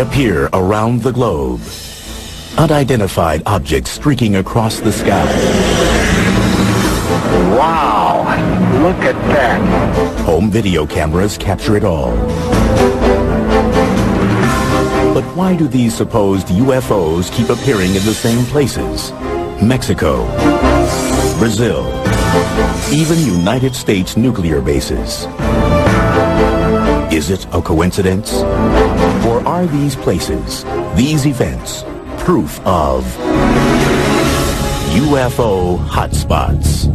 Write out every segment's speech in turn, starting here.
They appear around the globe. Unidentified objects streaking across the sky. Wow, look at that. Home video cameras capture it all. But why do these supposed UFOs keep appearing in the same places? Mexico, Brazil, even United States nuclear bases. Is it a coincidence? Or are these places, these events, proof of UFO hotspots?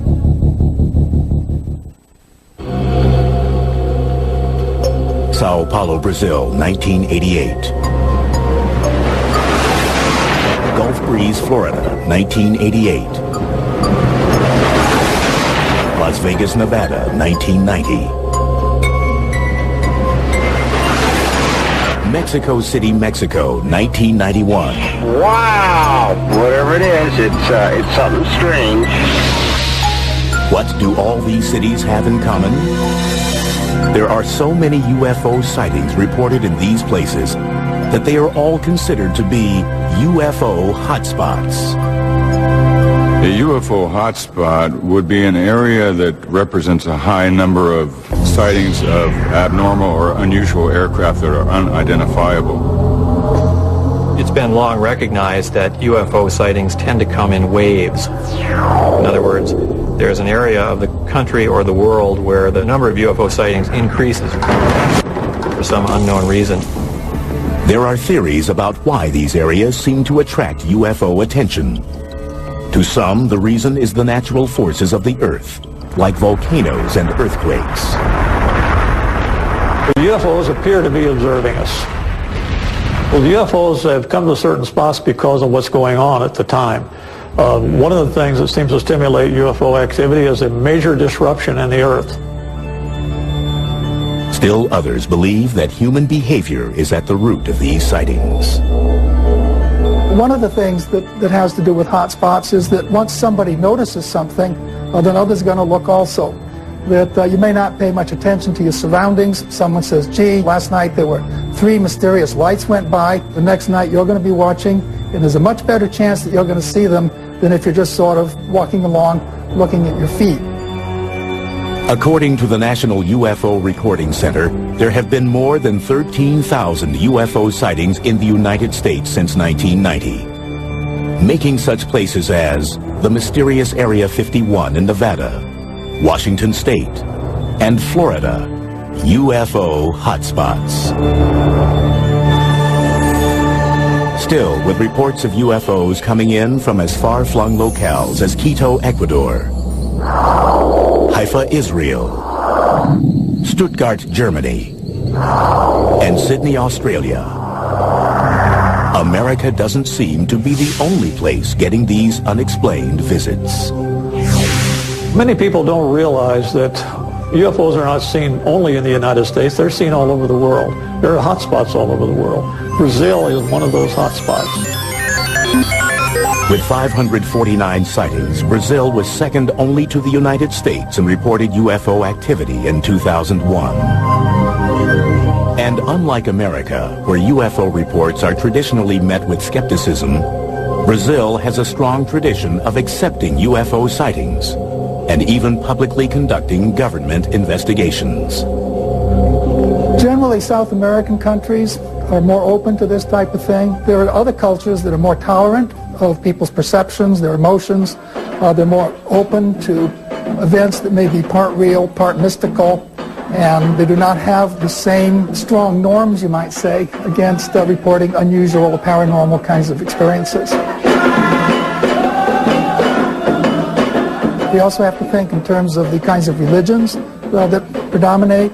Sao Paulo, Brazil, 1988. Gulf Breeze, Florida, 1988. Las Vegas, Nevada, 1990. Mexico City, Mexico, 1991. Wow, whatever it is, it's something strange. What do all these cities have in common? There are so many UFO sightings reported in these places that they are all considered to be UFO hotspots. A UFO hotspot would be an area that represents a high number of sightings of abnormal or unusual aircraft that are unidentifiable. It's been long recognized that UFO sightings tend to come in waves. In other words, there's an area of the country or the world where the number of UFO sightings increases for some unknown reason. There are theories about why these areas seem to attract UFO attention. To some, the reason is the natural forces of the Earth, like volcanoes and earthquakes. The UFOs appear to be observing us. Well, the UFOs have come to certain spots because of what's going on at the time. One of the things that seems to stimulate UFO activity is a major disruption in the Earth. Still others believe that human behavior is at the root of these sightings. One of the things that has to do with hotspots is that once somebody notices something, then others are going to look also. That you may not pay much attention to your surroundings. Someone says, gee, last night there were 3 mysterious lights went by. The next night you're going to be watching, and there's a much better chance that you're going to see them than if you're just sort of walking along looking at your feet. According to the National UFO Recording Center, there have been more than 13,000 UFO sightings in the United States since 1990, making such places as the mysterious Area 51 in Nevada, Washington State, and Florida UFO hotspots. Still, with reports of UFOs coming in from as far-flung locales as Quito, Ecuador, Haifa, Israel, Stuttgart, Germany, and Sydney, Australia, America doesn't seem to be the only place getting these unexplained visits. Many people don't realize that UFOs are not seen only in the United States, they're seen all over the world. There are hotspots all over the world. Brazil is one of those hotspots. With 549 sightings, Brazil was second only to the United States in reported UFO activity in 2001. And unlike America, where UFO reports are traditionally met with skepticism, Brazil has a strong tradition of accepting UFO sightings and even publicly conducting government investigations. Generally, South American countries are more open to this type of thing. There are other cultures that are more tolerant of people's perceptions, their emotions. They're more open to events that may be part real, part mystical, and they do not have the same strong norms, you might say, against reporting unusual or paranormal kinds of experiences. We also have to think in terms of the kinds of religions that predominate,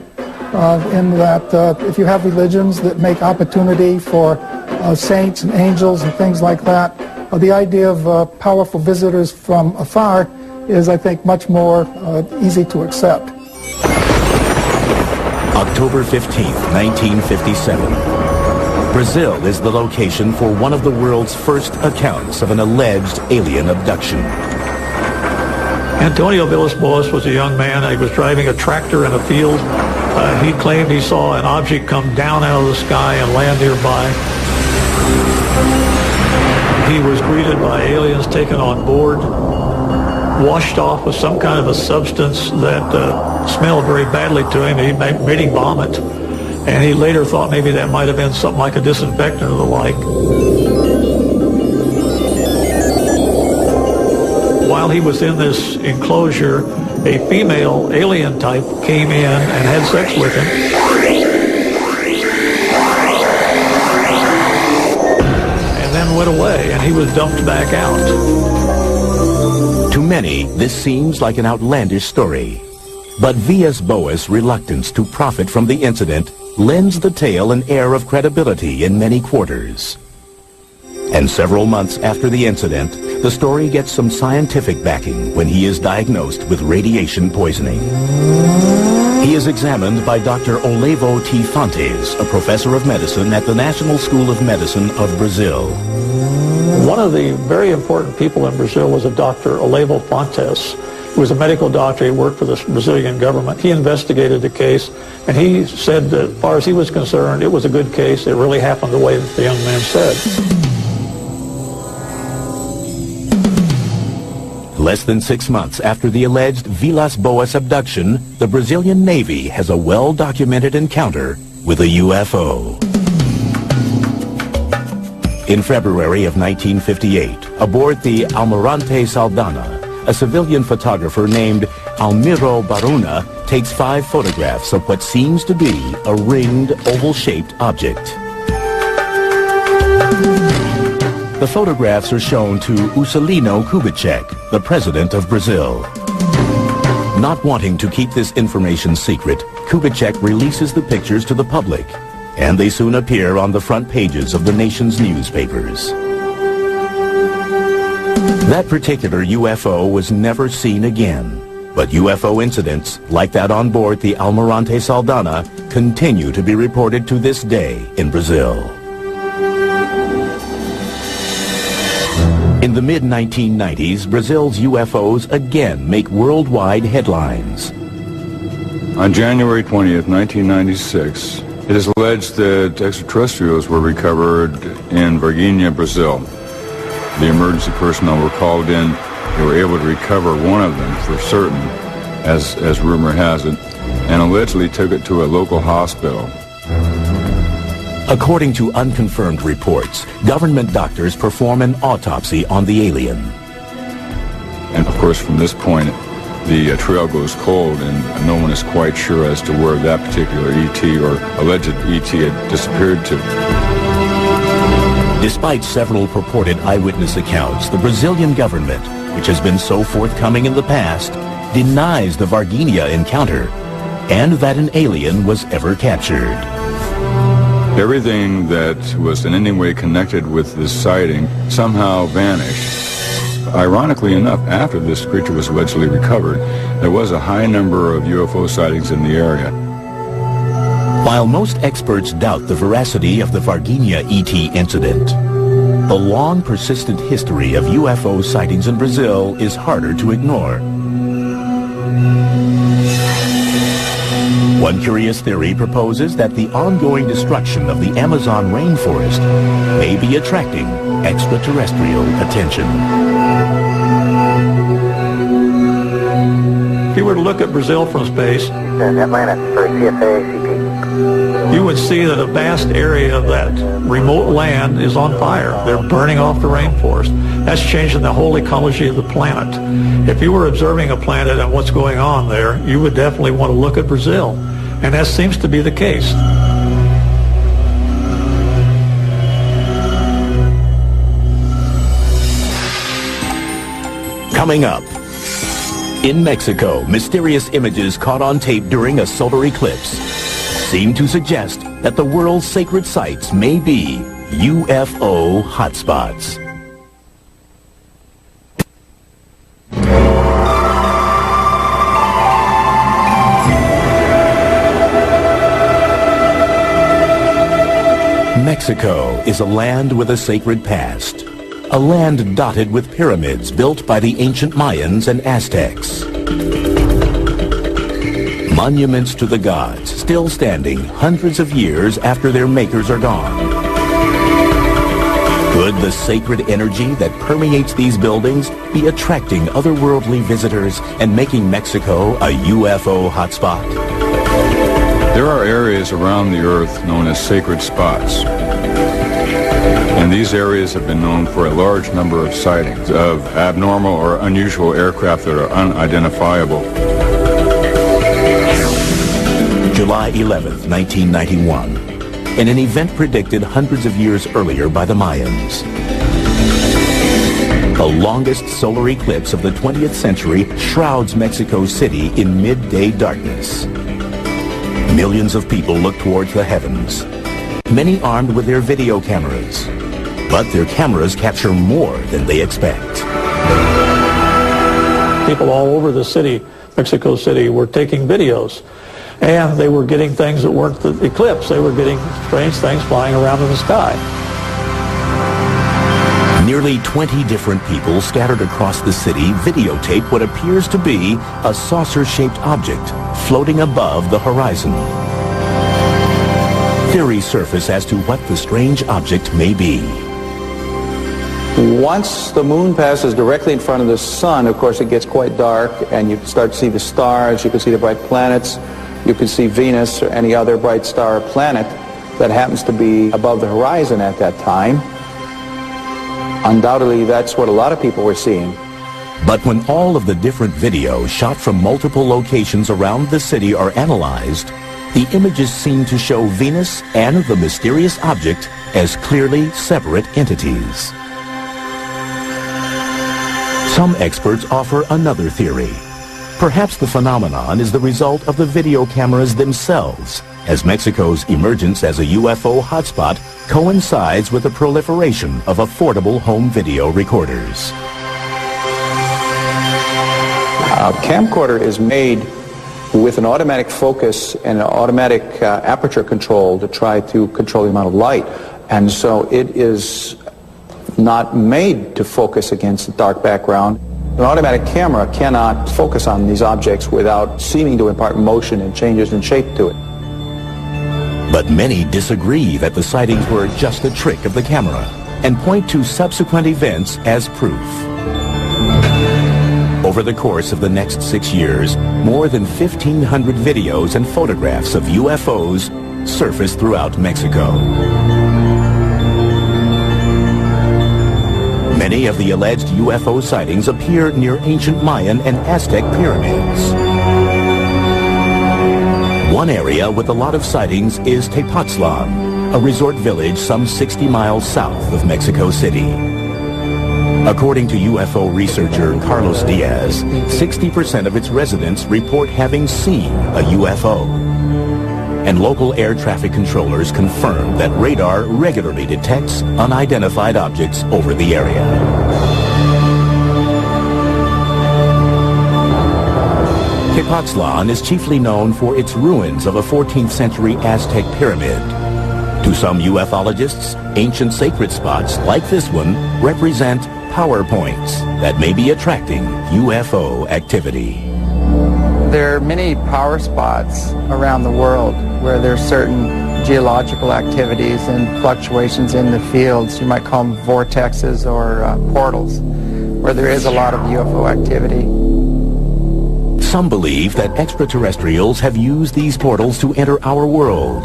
in that if you have religions that make opportunity for saints and angels and things like that, the idea of powerful visitors from afar is, I think, much more easy to accept. October 15th, 1957. Brazil is the location for one of the world's first accounts of an alleged alien abduction. Antonio Villas-Boas was a young man. He was driving a tractor in a field. He claimed he saw an object come down out of the sky and land nearby. He was greeted by aliens taken on board, washed off with some kind of a substance that smelled very badly to him. He made him vomit. And he later thought maybe that might have been something like a disinfectant or the like. While he was in this enclosure, a female alien type came in and had sex with him. And then went away, and he was dumped back out. To many, this seems like an outlandish story. But V.S. Boas' reluctance to profit from the incident lends the tale an air of credibility in many quarters. And several months after the incident, the story gets some scientific backing when he is diagnosed with radiation poisoning. He is examined by Dr. Olavo T. Fontes, a professor of medicine at the National School of Medicine of Brazil. One of the very important people in Brazil was a Dr. Olavo Fontes. He was a medical doctor. He worked for the Brazilian government. He investigated the case, and he said that as far as he was concerned, it was a good case. It really happened the way that the young man said. Less than 6 months after the alleged Vilas Boas abduction, the Brazilian Navy has a well-documented encounter with a UFO. In February of 1958, aboard the Almirante Saldanha, a civilian photographer named Almiro Baruna takes 5 photographs of what seems to be a ringed, oval-shaped object. The photographs are shown to Juscelino Kubitschek, the president of Brazil. Not wanting to keep this information secret, Kubitschek releases the pictures to the public, and they soon appear on the front pages of the nation's newspapers. That particular UFO was never seen again, but UFO incidents like that on board the Almirante Saldanha continue to be reported to this day in Brazil. In the mid-1990s, Brazil's UFOs again make worldwide headlines. On January 20th, 1996, it is alleged that extraterrestrials were recovered in Varginha, Brazil. The emergency personnel were called in. They were able to recover one of them for certain, as rumor has it, and allegedly took it to a local hospital. According to unconfirmed reports, government doctors perform an autopsy on the alien. And of course, from this point, the trail goes cold, and no one is quite sure as to where that particular ET or alleged ET had disappeared to. Despite several purported eyewitness accounts, the Brazilian government, which has been so forthcoming in the past, denies the Varginha encounter and that an alien was ever captured. Everything that was in any way connected with this sighting somehow vanished. Ironically enough, after this creature was allegedly recovered, there was a high number of UFO sightings in the area. While most experts doubt the veracity of the Varginha ET incident, the long persistent history of UFO sightings in Brazil is harder to ignore. One curious theory proposes that the ongoing destruction of the Amazon rainforest may be attracting extraterrestrial attention. If you were to look at Brazil from space, Atlanta for CFA CP. you would see that a vast area of that remote land is on fire. They're burning off the rainforest. That's changing the whole ecology of the planet. If you were observing a planet and what's going on there, you would definitely want to look at Brazil. And that seems to be the case. Coming up, in Mexico, mysterious images caught on tape during a solar eclipse seem to suggest that the world's sacred sites may be UFO hotspots. Mexico is a land with a sacred past. A land dotted with pyramids built by the ancient Mayans and Aztecs. Monuments to the gods still standing hundreds of years after their makers are gone. Could the sacred energy that permeates these buildings be attracting otherworldly visitors and making Mexico a UFO hotspot? There are areas around the Earth known as sacred spots. And these areas have been known for a large number of sightings of abnormal or unusual aircraft that are unidentifiable. July 11th, 1991, in an event predicted hundreds of years earlier by the Mayans. The longest solar eclipse of the 20th century shrouds Mexico City in midday darkness. Millions of people look towards the heavens, many armed with their video cameras. But their cameras capture more than they expect. People all over the city, Mexico City, were taking videos. And they were getting things that weren't the eclipse. They were getting strange things flying around in the sky. Nearly 20 different people scattered across the city videotape what appears to be a saucer-shaped object floating above the horizon. Theories surface as to what the strange object may be. Once the moon passes directly in front of the sun, of course, it gets quite dark, and you start to see the stars, you can see the bright planets, you can see Venus or any other bright star or planet that happens to be above the horizon at that time. Undoubtedly, that's what a lot of people were seeing. But when all of the different videos shot from multiple locations around the city are analyzed, the images seem to show Venus and the mysterious object as clearly separate entities. Some experts offer another theory. Perhaps the phenomenon is the result of the video cameras themselves, as Mexico's emergence as a UFO hotspot coincides with the proliferation of affordable home video recorders. A camcorder is made with an automatic focus and an automatic aperture control to try to control the amount of light. And so it is not made to focus against a dark background. An automatic camera cannot focus on these objects without seeming to impart motion and changes in shape to it. But many disagree that the sightings were just a trick of the camera and point to subsequent events as proof. Over the course of the next 6 years, more than 1,500 videos and photographs of UFOs surfaced throughout Mexico. Many of the alleged UFO sightings appear near ancient Mayan and Aztec pyramids. One area with a lot of sightings is Tepoztlan, a resort village some 60 miles south of Mexico City. According to UFO researcher Carlos Diaz, 60% of its residents report having seen a UFO. And local air traffic controllers confirm that radar regularly detects unidentified objects over the area. Tepoztlan is chiefly known for its ruins of a 14th century Aztec pyramid. To some ufologists, ancient sacred spots like this one represent power points that may be attracting UFO activity. There are many power spots around the world where there's certain geological activities and fluctuations in the fields. You might call them vortexes or portals, where there is a lot of UFO activity. Some believe that extraterrestrials have used these portals to enter our world,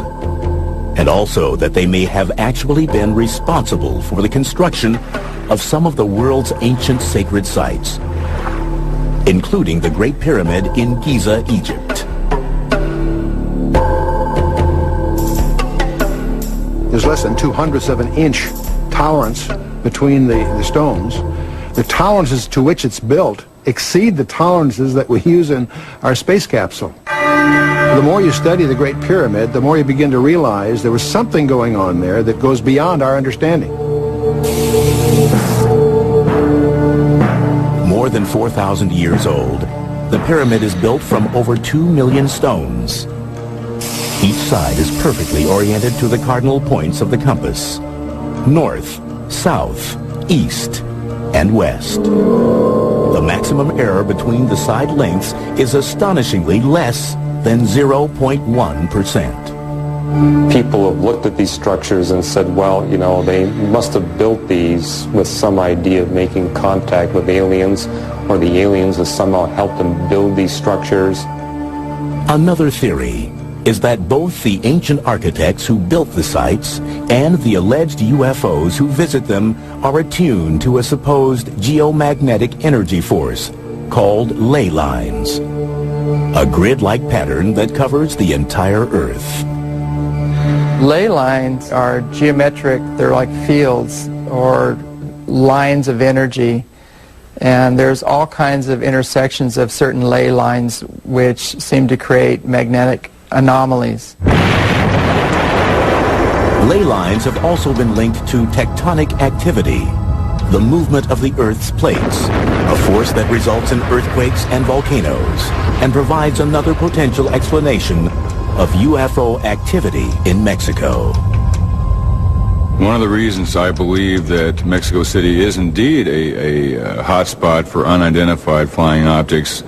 and also that they may have actually been responsible for the construction of some of the world's ancient sacred sites, including the Great Pyramid in Giza, Egypt. There's less than 2/100ths of an inch tolerance between the stones. The tolerances to which it's built exceed the tolerances that we use in our space capsule. The more you study the Great Pyramid, the more you begin to realize there was something going on there that goes beyond our understanding. More than 4,000 years old, the pyramid is built from over 2 million stones. Each side is perfectly oriented to the cardinal points of the compass: north, south, east, and west. The maximum error between the side lengths is astonishingly less than 0.1%. people have looked at these structures and said, well, you know, they must have built these with some idea of making contact with aliens, or the aliens have somehow helped them build these structures. Another theory is that both the ancient architects who built the sites and the alleged UFOs who visit them are attuned to a supposed geomagnetic energy force called ley lines, a grid-like pattern that covers the entire Earth. Ley lines are geometric, they're like fields or lines of energy, and there's all kinds of intersections of certain ley lines which seem to create magnetic anomalies. Ley lines have also been linked to tectonic activity, the movement of the Earth's plates, a force that results in earthquakes and volcanoes, and provides another potential explanation of UFO activity in Mexico. One of the reasons I believe that Mexico City is indeed a hotspot for unidentified flying objects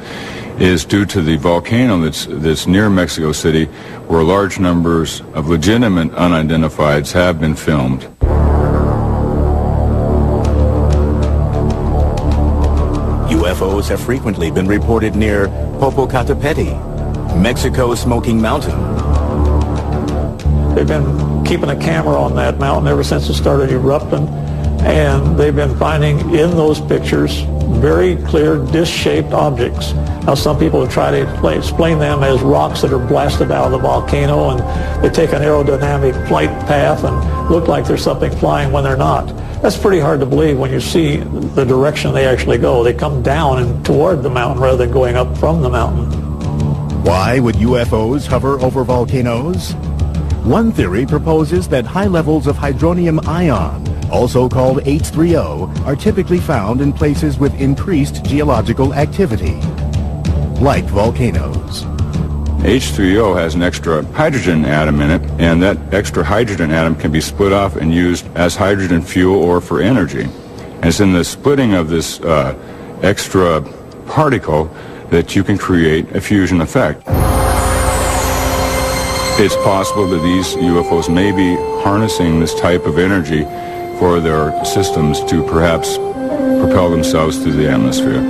is due to the volcano that's near Mexico City, where large numbers of legitimate unidentifieds have been filmed. UFOs have frequently been reported near Popocatépetl, Mexico's Smoking Mountain. They've been keeping a camera on that mountain ever since it started erupting, and they've been finding in those pictures very clear disc-shaped objects. Now, some people have tried to explain them as rocks that are blasted out of the volcano, and they take an aerodynamic flight path and look like there's something flying when they're not. That's pretty hard to believe when you see the direction they actually go. They come down and toward the mountain rather than going up from the mountain. Why would UFOs hover over volcanoes? One theory proposes that high levels of hydronium ion, also called H3O, are typically found in places with increased geological activity, like volcanoes. H3O has an extra hydrogen atom in it, and that extra hydrogen atom can be split off and used as hydrogen fuel or for energy. And it's in the splitting of this extra particle that you can create a fusion effect. It's possible that these UFOs may be harnessing this type of energy for their systems to perhaps propel themselves through the atmosphere.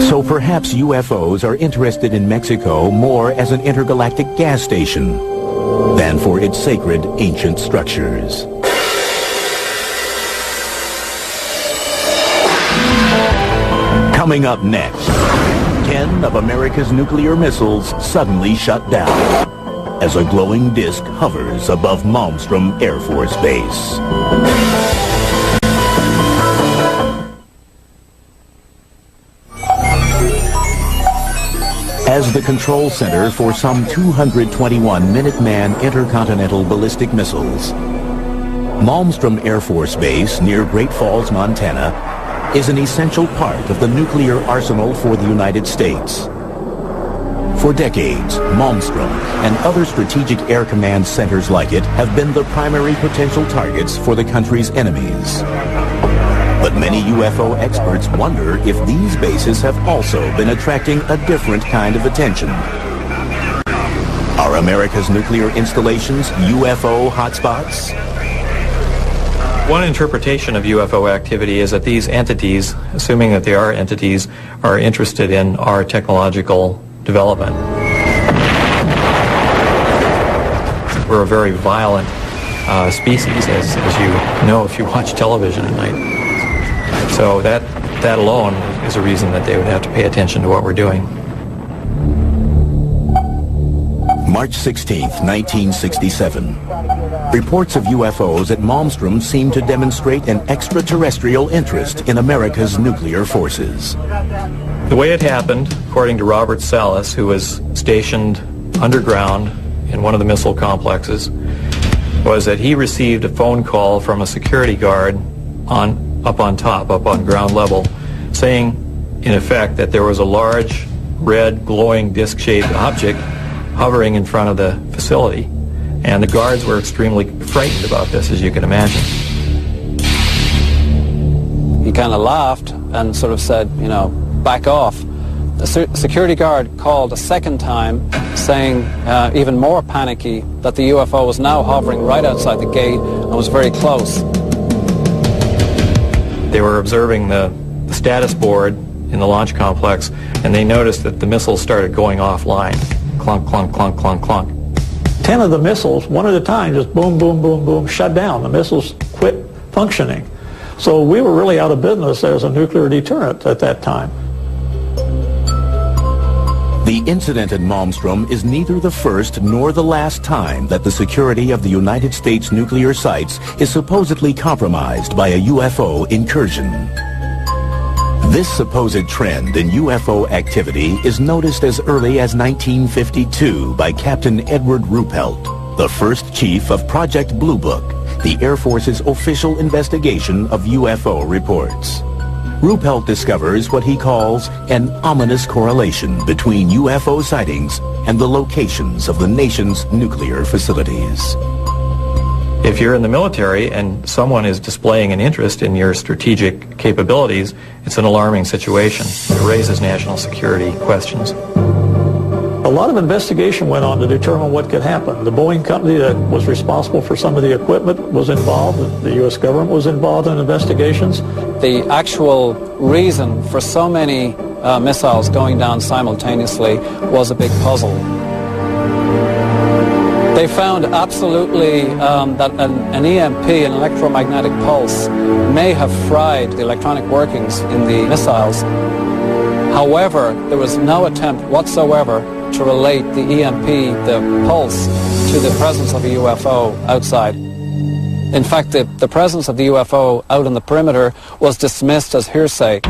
So perhaps UFOs are interested in Mexico more as an intergalactic gas station than for its sacred ancient structures. Coming up next, 10 of America's nuclear missiles suddenly shut down as a glowing disk hovers above Malmstrom Air Force Base. As the control center for some 221 Minuteman intercontinental ballistic missiles, Malmstrom Air Force Base near Great Falls, Montana, is an essential part of the nuclear arsenal for the United States. For decades, Malmstrom and other strategic air command centers like it have been the primary potential targets for the country's enemies. But many UFO experts wonder if these bases have also been attracting a different kind of attention. Are America's nuclear installations UFO hotspots? One interpretation of UFO activity is that these entities, assuming that they are entities, are interested in our technological development. We're a very violent species, as you know if you watch television at night. So that alone is a reason that they would have to pay attention to what we're doing. March 16th, 1967. Reports of UFOs at Malmstrom seem to demonstrate an extraterrestrial interest in America's nuclear forces. The way it happened, according to Robert Salas, who was stationed underground in one of the missile complexes, was that he received a phone call from a security guard up on ground level, saying, in effect, that there was a large, red, glowing, disc-shaped object hovering in front of the facility. And the guards were extremely frightened about this, as you can imagine. He kind of laughed and sort of said, you know, back off. The security guard called a second time, saying, even more panicky, that the UFO was now hovering right outside the gate and was very close. They were observing the status board in the launch complex, and they noticed that the missiles started going offline. Clunk, clunk, clunk, clunk, clunk. 10 of the missiles, one at a time, just boom, boom, boom, boom, shut down. The missiles quit functioning. So we were really out of business as a nuclear deterrent at that time. The incident at Malmstrom is neither the first nor the last time that the security of the United States nuclear sites is supposedly compromised by a UFO incursion. This supposed trend in UFO activity is noticed as early as 1952 by Captain Edward Ruppelt, the first chief of Project Blue Book, the Air Force's official investigation of UFO reports. Ruppelt discovers what he calls an ominous correlation between UFO sightings and the locations of the nation's nuclear facilities. If you're in the military and someone is displaying an interest in your strategic capabilities, it's an alarming situation. It raises national security questions. A lot of investigation went on to determine what could happen. The Boeing company that was responsible for some of the equipment was involved. The U.S. government was involved in investigations. The actual reason for so many missiles going down simultaneously was a big puzzle. They found absolutely that an EMP, an electromagnetic pulse, may have fried the electronic workings in the missiles. However, there was no attempt whatsoever to relate the EMP, the pulse, to the presence of a UFO outside. In fact, the presence of the UFO out on the perimeter was dismissed as hearsay.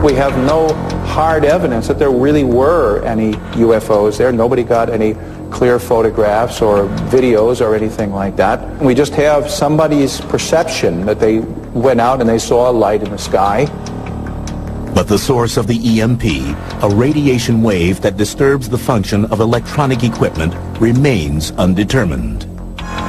We have no hard evidence that there really were any UFOs there. Nobody got any clear photographs or videos or anything like that. We just have somebody's perception that they went out and they saw a light in the sky. But the source of the EMP, a radiation wave that disturbs the function of electronic equipment, remains undetermined.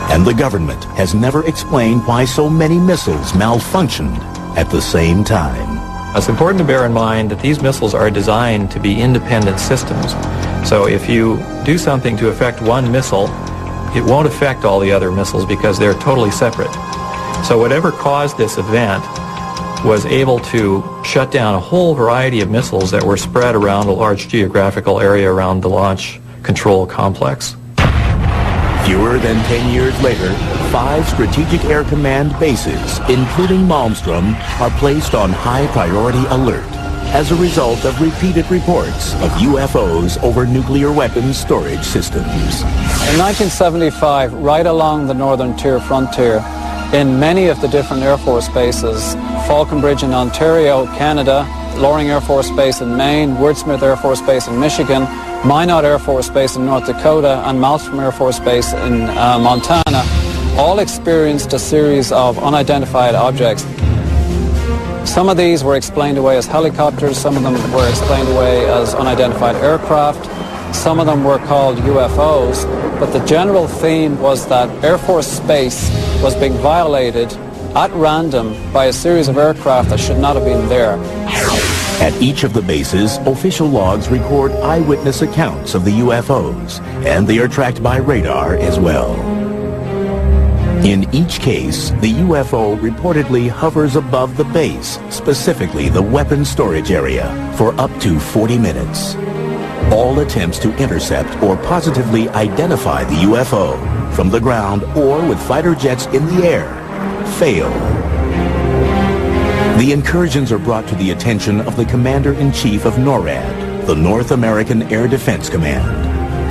And the government has never explained why so many missiles malfunctioned at the same time. It's important to bear in mind that these missiles are designed to be independent systems. So if you do something to affect one missile, it won't affect all the other missiles because they're totally separate. So whatever caused this event was able to shut down a whole variety of missiles that were spread around a large geographical area around the launch control complex. Fewer than 10 years later, 5 Strategic Air Command bases, including Malmstrom, are placed on high priority alert as a result of repeated reports of UFOs over nuclear weapons storage systems. In 1975, right along the northern tier frontier, in many of the different Air Force bases, Falconbridge in Ontario, Canada, Loring Air Force Base in Maine, Woodsmith Air Force Base in Michigan, Minot Air Force Base in North Dakota, and Malmstrom Air Force Base in Montana, all experienced a series of unidentified objects. Some of these were explained away as helicopters, some of them were explained away as unidentified aircraft, some of them were called UFOs, but the general theme was that Air Force space was being violated at random by a series of aircraft that should not have been there. At each of the bases, official logs record eyewitness accounts of the UFOs, and they are tracked by radar as well. In each case, the UFO reportedly hovers above the base, specifically the weapons storage area, for up to 40 minutes. All attempts to intercept or positively identify the UFO from the ground or with fighter jets in the air fail. The incursions are brought to the attention of the Commander-in-Chief of NORAD, the North American Air Defense Command.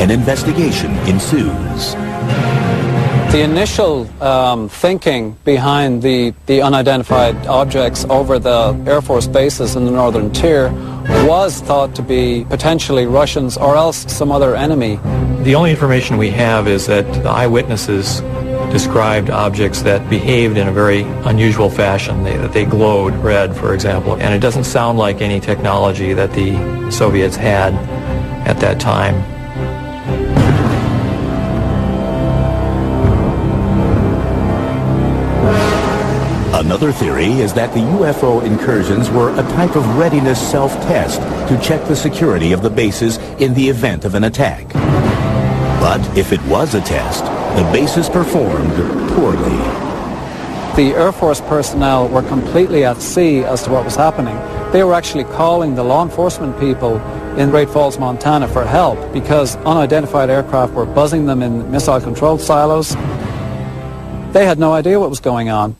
An investigation ensues. The initial thinking behind the unidentified objects over the Air Force bases in the northern tier was thought to be potentially Russians or else some other enemy. The only information we have is that the eyewitnesses described objects that behaved in a very unusual fashion, that they glowed red, for example, and it doesn't sound like any technology that the Soviets had at that time. Another theory is that the UFO incursions were a type of readiness self-test to check the security of the bases in the event of an attack. But if it was a test, the bases performed poorly. The Air Force personnel were completely at sea as to what was happening. They were actually calling the law enforcement people in Great Falls, Montana for help because unidentified aircraft were buzzing them in missile control silos. They had no idea what was going on.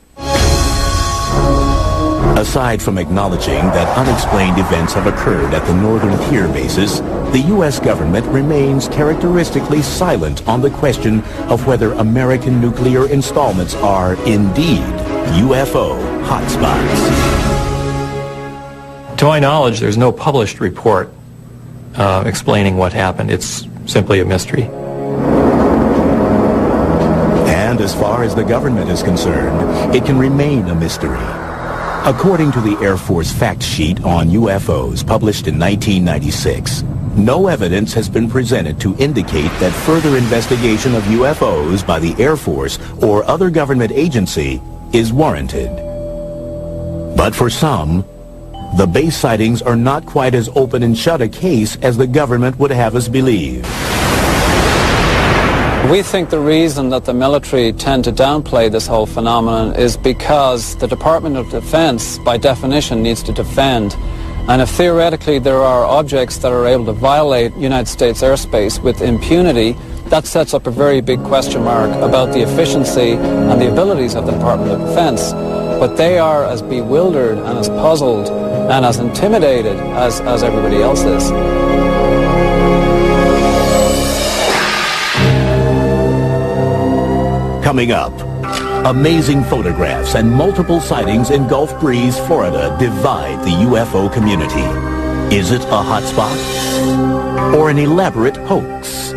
Aside from acknowledging that unexplained events have occurred at the northern tier bases, the U.S. government remains characteristically silent on the question of whether American nuclear installments are indeed UFO hotspots. To my knowledge, there's no published report explaining what happened. It's simply a mystery. And as far as the government is concerned, it can remain a mystery. According to the Air Force fact sheet on UFOs published in 1996, no evidence has been presented to indicate that further investigation of UFOs by the Air Force or other government agency is warranted. But for some, the base sightings are not quite as open and shut a case as the government would have us believe. We think the reason that the military tend to downplay this whole phenomenon is because the Department of Defense, by definition, needs to defend. And if theoretically there are objects that are able to violate United States airspace with impunity, that sets up a very big question mark about the efficiency and the abilities of the Department of Defense. But they are as bewildered and as puzzled and as intimidated as everybody else is. Coming up, amazing photographs and multiple sightings in Gulf Breeze, Florida divide the UFO community. Is it a hotspot or an elaborate hoax?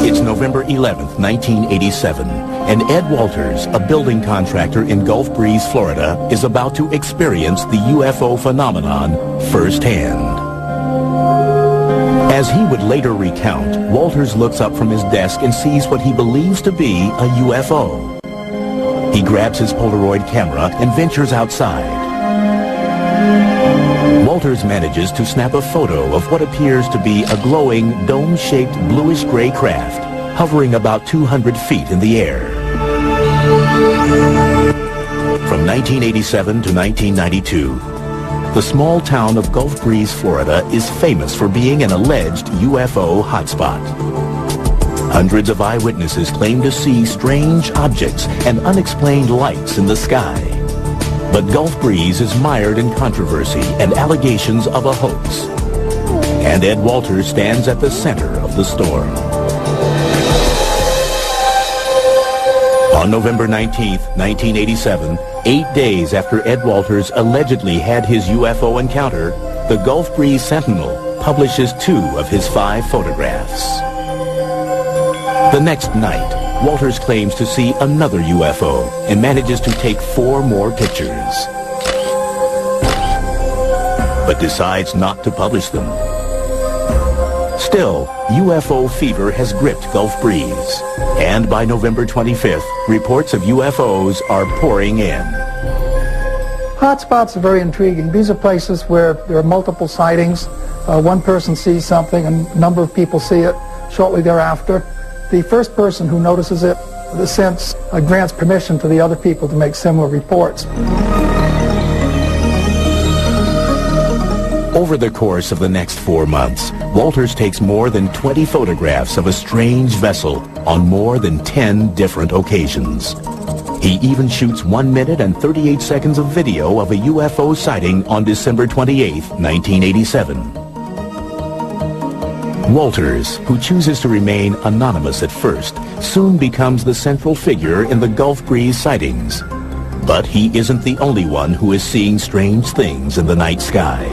It's November 11th, 1987. And Ed Walters, a building contractor in Gulf Breeze, Florida, is about to experience the UFO phenomenon firsthand. As he would later recount, Walters looks up from his desk and sees what he believes to be a UFO. He grabs his Polaroid camera and ventures outside. Walters manages to snap a photo of what appears to be a glowing, dome-shaped bluish-gray craft hovering about 200 feet in the air. From 1987 to 1992, the small town of Gulf Breeze, Florida is famous for being an alleged UFO hotspot. Hundreds of eyewitnesses claim to see strange objects and unexplained lights in the sky. But Gulf Breeze is mired in controversy and allegations of a hoax. And Ed Walters stands at the center of the storm. On November 19th, 1987, 8 days after Ed Walters allegedly had his UFO encounter, the Gulf Breeze Sentinel publishes 2 of his 5 photographs. The next night, Walters claims to see another UFO and manages to take 4 more pictures, but decides not to publish them. Still, UFO fever has gripped Gulf Breeze, and by November 25th, reports of UFOs are pouring in. Hotspots are very intriguing. These are places where there are multiple sightings. One person sees something and a number of people see it shortly thereafter. The first person who notices it, in a sense, grants permission to the other people to make similar reports. Over the course of the next 4 months, Walters takes more than 20 photographs of a strange vessel on more than 10 different occasions. He even shoots 1 minute and 38 seconds of video of a UFO sighting on December 28, 1987. Walters, who chooses to remain anonymous at first, soon becomes the central figure in the Gulf Breeze sightings. But he isn't the only one who is seeing strange things in the night sky.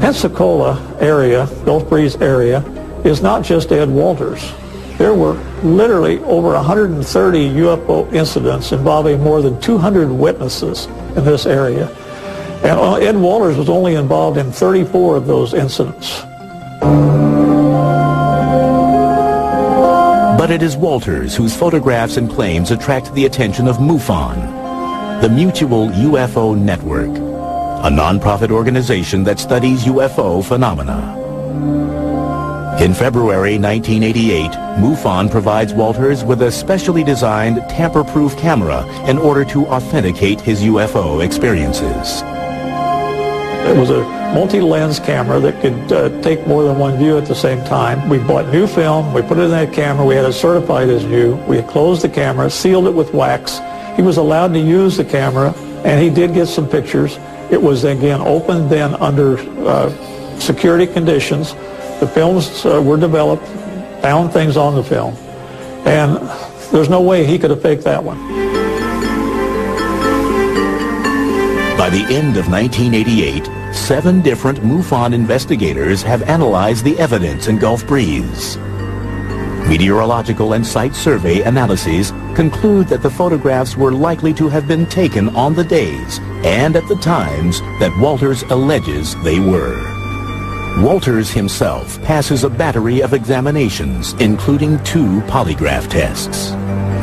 Pensacola area, Gulf Breeze area, is not just Ed Walters. There were literally over 130 UFO incidents involving more than 200 witnesses in this area. And Ed Walters was only involved in 34 of those incidents. But it is Walters whose photographs and claims attract the attention of MUFON, the Mutual UFO Network, a non-profit organization that studies UFO phenomena. In February 1988, MUFON provides Walters with a specially designed tamper-proof camera in order to authenticate his UFO experiences. It was a multi-lens camera that could take more than one view at the same time. We bought new film, we put it in that camera, we had it certified as new, we had closed the camera, sealed it with wax. He was allowed to use the camera, and he did get some pictures. It was, again, opened then under security conditions. The films were developed, found things on the film, and there's no way he could have faked that one. By the end of 1988, 7 different MUFON investigators have analyzed the evidence in Gulf Breeze. Meteorological and site survey analyses conclude that the photographs were likely to have been taken on the days and at the times that Walters alleges they were. Walters himself passes a battery of examinations, including 2 polygraph tests.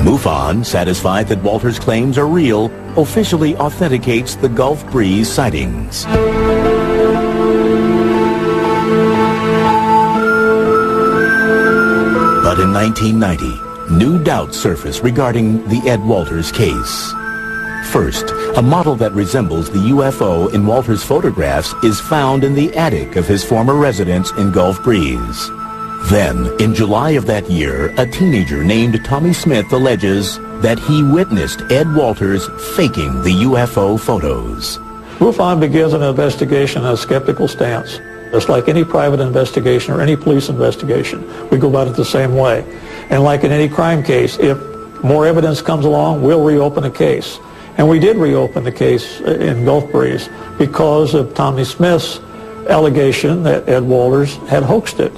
MUFON, satisfied that Walters' claims are real, officially authenticates the Gulf Breeze sightings. But in 1990, new doubts surface regarding the Ed Walters case. First, a model that resembles the UFO in Walters' photographs is found in the attic of his former residence in Gulf Breeze. Then, in July of that year, a teenager named Tommy Smith alleges that he witnessed Ed Walters faking the UFO photos. MUFON begins an investigation on a skeptical stance. Just like any private investigation or any police investigation, we go about it the same way. And like in any crime case, if more evidence comes along, we'll reopen a case. And we did reopen the case in Gulf Breeze because of Tommy Smith's allegation that Ed Walters had hoaxed it.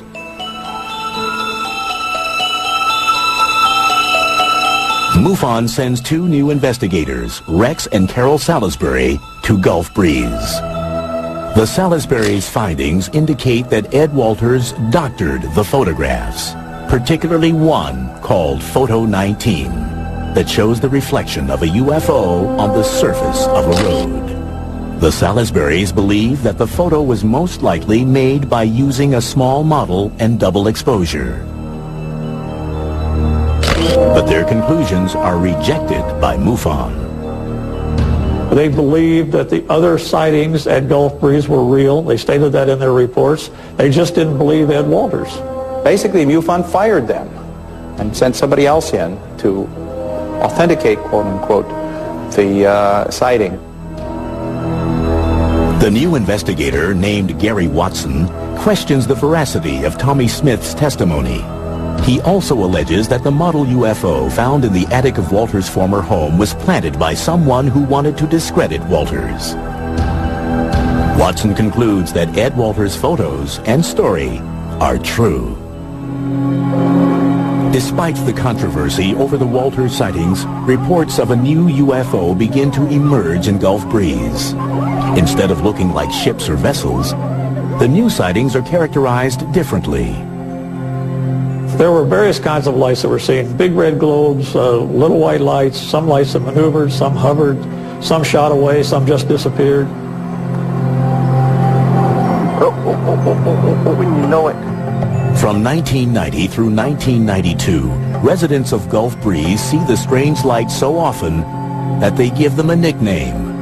MUFON sends 2 new investigators, Rex and Carol Salisbury, to Gulf Breeze. The Salisbury's findings indicate that Ed Walters doctored the photographs, particularly one called Photo 19, that shows the reflection of a UFO on the surface of a road. The Salisburys believe that the photo was most likely made by using a small model and double exposure. But their conclusions are rejected by MUFON. They believed that the other sightings at Gulf Breeze were real. They stated that in their reports. They just didn't believe Ed Walters. Basically, MUFON fired them and sent somebody else in to authenticate, quote-unquote, the sighting. The new investigator, named Gary Watson, questions the veracity of Tommy Smith's testimony. He also alleges that the model UFO found in the attic of Walters' former home was planted by someone who wanted to discredit Walters. Watson concludes that Ed Walters' photos and story are true. Despite the controversy over the Walters sightings, reports of a new UFO begin to emerge in Gulf Breeze. Instead of looking like ships or vessels, the new sightings are characterized differently. There were various kinds of lights that were seen. Big red globes, little white lights, some lights that maneuvered, some hovered, some shot away, some just disappeared. When you know it. From 1990 through 1992, residents of Gulf Breeze see the strange lights so often that they give them a nickname,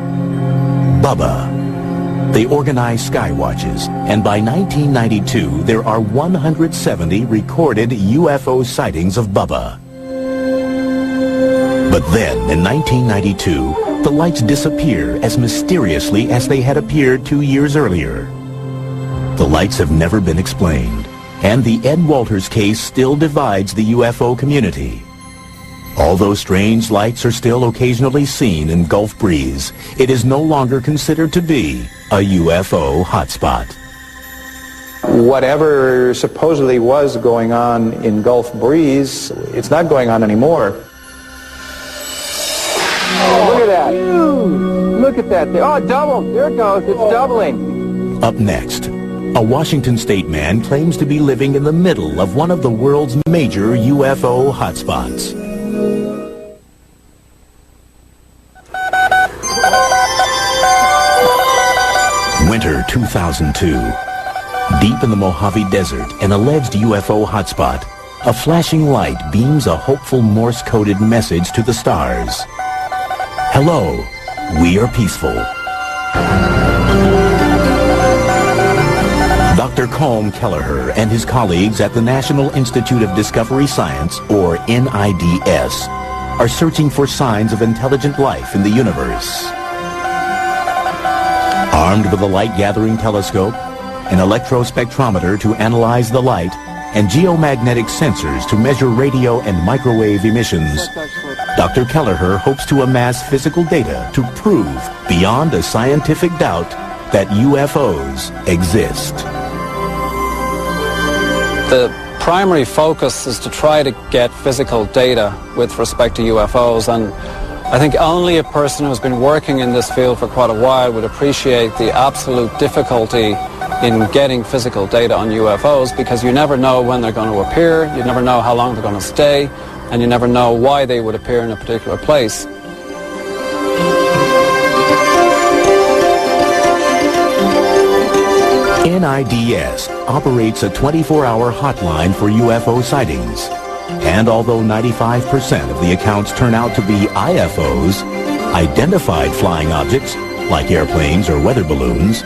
Bubba. They organize sky watches, and by 1992, there are 170 recorded UFO sightings of Bubba. But then, in 1992, the lights disappear as mysteriously as they had appeared 2 years earlier. The lights have never been explained, and the Ed Walters case still divides the UFO community. Although strange lights are still occasionally seen in Gulf Breeze, it is no longer considered to be a UFO hotspot. Whatever supposedly was going on in Gulf Breeze, it's not going on anymore. Oh, look at that. Look look at that. Oh, it doubled. There it goes. It's doubling. Up next, a Washington State man claims to be living in the middle of one of the world's major UFO hotspots. Winter 2002. Deep in the Mojave Desert, an alleged UFO hotspot, a flashing light beams a hopeful Morse-coded message to the stars. Hello, we are peaceful. Dr. Colm Kelleher and his colleagues at the National Institute of Discovery Science, or NIDS, are searching for signs of intelligent life in the universe. Armed with a light-gathering telescope, an electrospectrometer to analyze the light, and geomagnetic sensors to measure radio and microwave emissions, Dr. Kelleher hopes to amass physical data to prove, beyond a scientific doubt, that UFOs exist. The primary focus is to try to get physical data with respect to UFOs, and I think only a person who's been working in this field for quite a while would appreciate the absolute difficulty in getting physical data on UFOs, because you never know when they're going to appear, you never know how long they're going to stay, and you never know why they would appear in a particular place. NIDS operates a 24-hour hotline for UFO sightings. And although 95% of the accounts turn out to be IFOs, identified flying objects, like airplanes or weather balloons,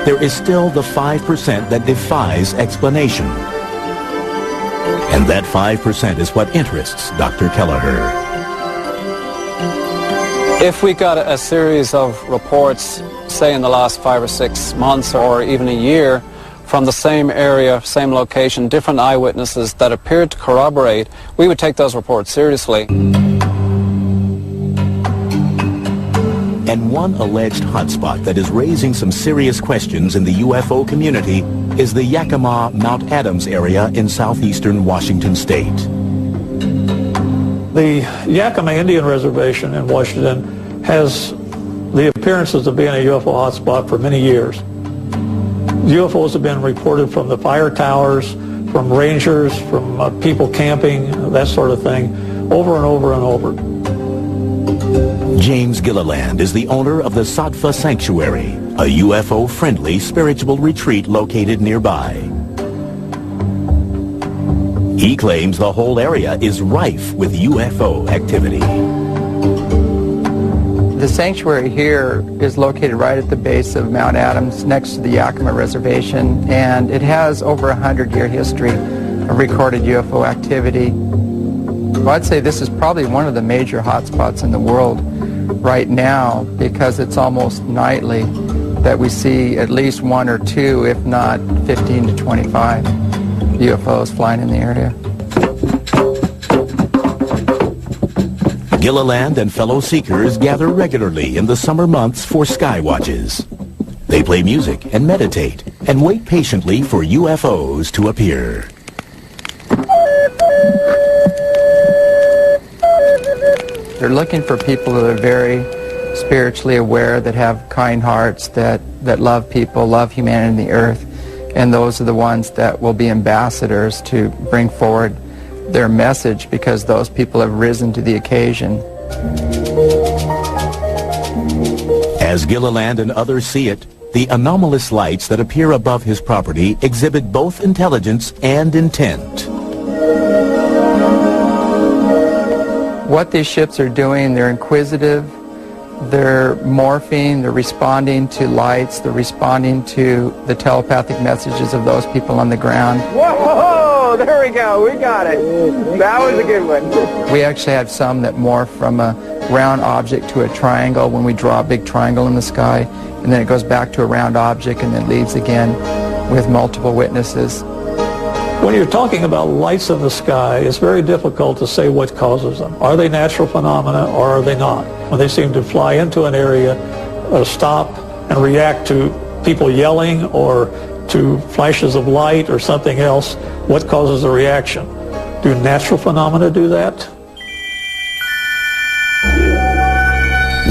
there is still the 5% that defies explanation. And that 5% is what interests Dr. Kelleher. If we got a series of reports, say in the last 5 or 6 months or even a year, from the same area, same location, different eyewitnesses that appeared to corroborate, we would take those reports seriously. And one alleged hotspot that is raising some serious questions in the UFO community is the Yakima Mount Adams area in southeastern Washington state. The Yakima Indian Reservation in Washington has the appearances of being a UFO hotspot for many years. UFOs have been reported from the fire towers, from rangers, from people camping, that sort of thing, over and over and over. James Gilliland is the owner of the Sattva Sanctuary, a UFO-friendly spiritual retreat located nearby. He claims the whole area is rife with UFO activity. The sanctuary here is located right at the base of Mount Adams, next to the Yakima Reservation, and it has over 100-year history of recorded UFO activity. Well, I'd say this is probably one of the major hotspots in the world right now, because it's almost nightly that we see at least 1 or 2, if not 15 to 25 UFOs flying in the area. Gilliland and fellow seekers gather regularly in the summer months for sky watches. They play music and meditate and wait patiently for UFOs to appear. They're looking for people that are very spiritually aware, that have kind hearts, that love people, love humanity and the earth, and those are the ones that will be ambassadors to bring forward their message, because those people have risen to the occasion. As Gilliland and others see it, the anomalous lights that appear above his property exhibit both intelligence and intent. What these ships are doing, they're inquisitive, they're morphing, they're responding to lights, they're responding to the telepathic messages of those people on the ground. Whoa! There we go. We got it. That was a good one. We actually have some that morph from a round object to a triangle when we draw a big triangle in the sky, and then it goes back to a round object and then leaves again with multiple witnesses. When you're talking about lights in the sky, it's very difficult to say what causes them. Are they natural phenomena or are they not? When they seem to fly into an area, stop and react to people yelling or to flashes of light or something else, what causes the reaction? Do natural phenomena do that?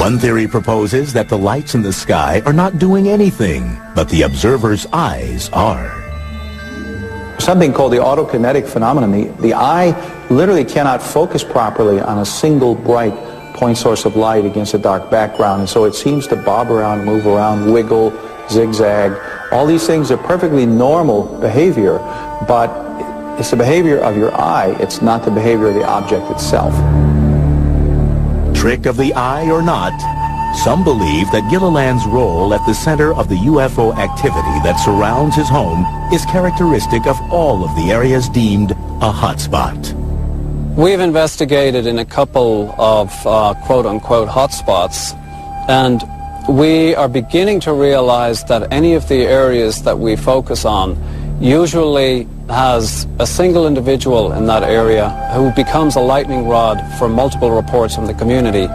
One theory proposes that the lights in the sky are not doing anything, but the observer's eyes are. Something called the autokinetic phenomenon. The eye literally cannot focus properly on a single bright point source of light against a dark background, and so it seems to bob around, move around, wiggle, zigzag. All these things are perfectly normal behavior, but it's the behavior of your eye. It's not the behavior of the object itself. Trick of the eye or not, some believe that Gilliland's role at the center of the UFO activity that surrounds his home is characteristic of all of the areas deemed a hotspot. We've investigated in a couple of quote-unquote hotspots, and we are beginning to realize that any of the areas that we focus on usually has a single individual in that area who becomes a lightning rod for multiple reports from the community.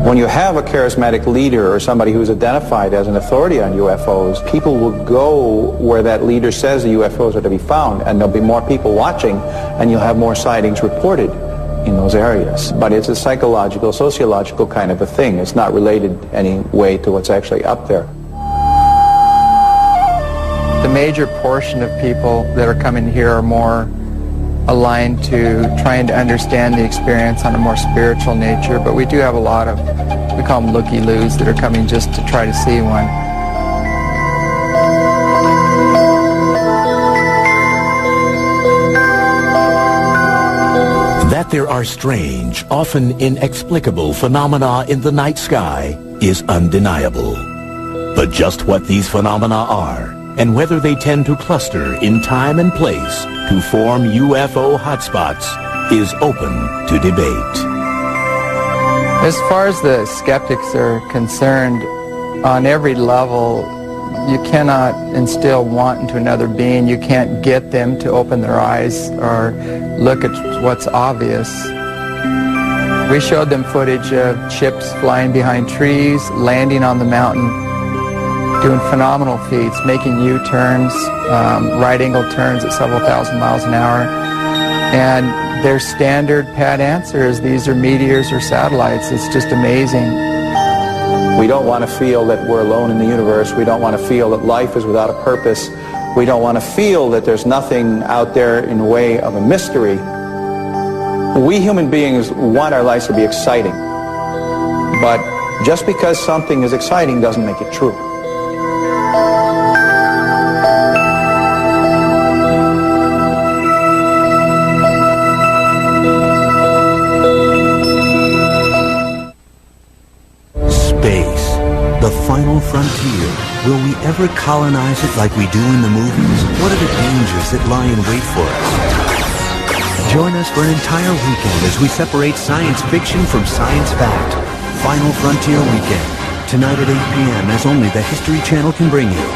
When you have a charismatic leader or somebody who's identified as an authority on UFOs, people will go where that leader says the UFOs are to be found, and there'll be more people watching, and you'll have more sightings reported in those areas. But it's a psychological, sociological kind of a thing. It's not related any way to what's actually up there. The major portion of people that are coming here are more aligned to trying to understand the experience on a more spiritual nature, but we do have a lot of, we call them looky-loos, that are coming just to try to see one. That there are strange, often inexplicable phenomena in the night sky is undeniable. But just what these phenomena are, and whether they tend to cluster in time and place to form UFO hotspots, is open to debate. As far as the skeptics are concerned, on every level, you cannot instill want into another being. You can't get them to open their eyes or look at what's obvious. We showed them footage of ships flying behind trees, landing on the mountain, doing phenomenal feats, making U-turns, right-angle turns at several thousand miles an hour. And their standard pat answer is these are meteors or satellites. It's just amazing. We don't want to feel that we're alone in the universe. We don't want to feel that life is without a purpose. We don't want to feel that there's nothing out there in the way of a mystery. We human beings want our lives to be exciting. But just because something is exciting doesn't make it true. The final frontier. Will we ever colonize it like we do in the movies? What are the dangers that lie in wait for us? Join us for an entire weekend as we separate science fiction from science fact. Final Frontier Weekend. Tonight at 8 p.m. as only the History Channel can bring you.